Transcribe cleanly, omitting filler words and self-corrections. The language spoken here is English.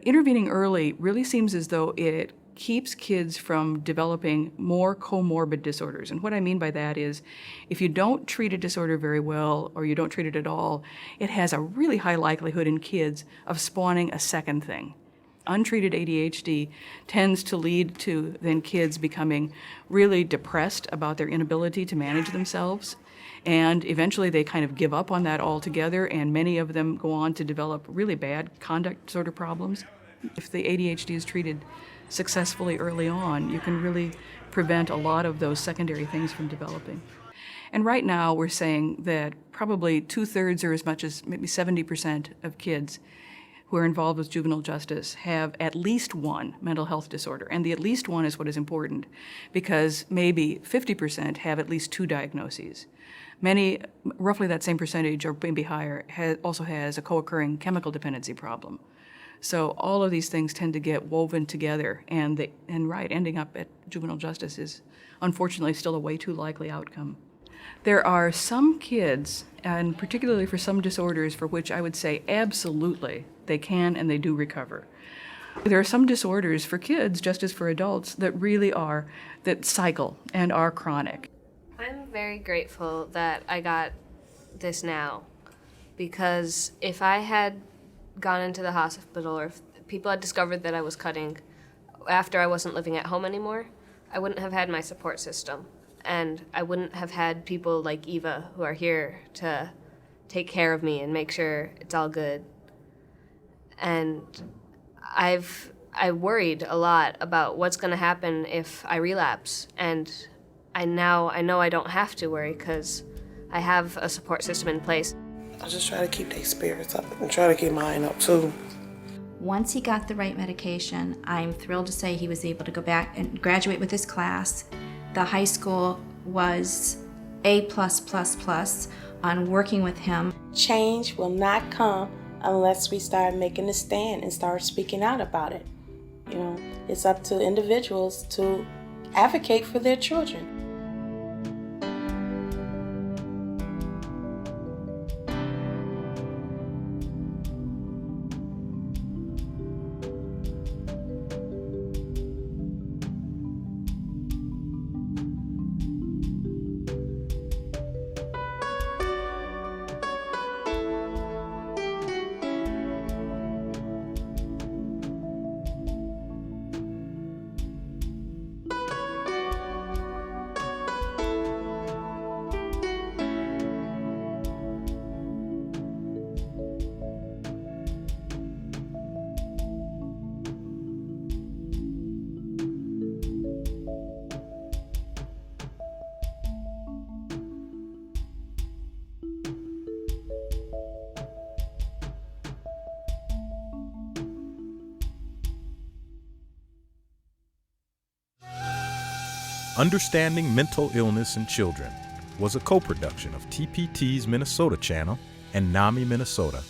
intervening early really seems as though it keeps kids from developing more comorbid disorders. And what I mean by that is if you don't treat a disorder very well or you don't treat it at all, it has a really high likelihood in kids of spawning a second thing. Untreated ADHD tends to lead to then kids becoming really depressed about their inability to manage themselves. And eventually they kind of give up on that altogether, and many of them go on to develop really bad conduct disorder problems. If the ADHD is treated successfully early on, you can really prevent a lot of those secondary things from developing. And right now we're saying that probably 2/3 or as much as maybe 70% of kids who are involved with juvenile justice have at least one mental health disorder. And the at least one is what is important, because maybe 50% have at least two diagnoses. Many, roughly that same percentage or maybe higher, also has a co-occurring chemical dependency problem. So all of these things tend to get woven together, and ending up at juvenile justice is unfortunately still a way too likely outcome. There are some kids, and particularly for some disorders, for which I would say absolutely they can and they do recover. There are some disorders for kids, just as for adults, that really are, that cycle and are chronic. I'm very grateful that I got this now, because if I had gone into the hospital or if people had discovered that I was cutting after I wasn't living at home anymore, I wouldn't have had my support system. And I wouldn't have had people like Eva who are here to take care of me and make sure it's all good. And I worried a lot about what's going to happen if I relapse. And I know I don't have to worry because I have a support system in place. I just try to keep their spirits up and try to keep mine up too. Once he got the right medication, I'm thrilled to say he was able to go back and graduate with his class. The high school was A+++ on working with him. Change will not come unless we start making a stand and start speaking out about it. You know, it's up to individuals to advocate for their children. Understanding Mental Illness in Children was a co-production of TPT's Minnesota channel and NAMI Minnesota.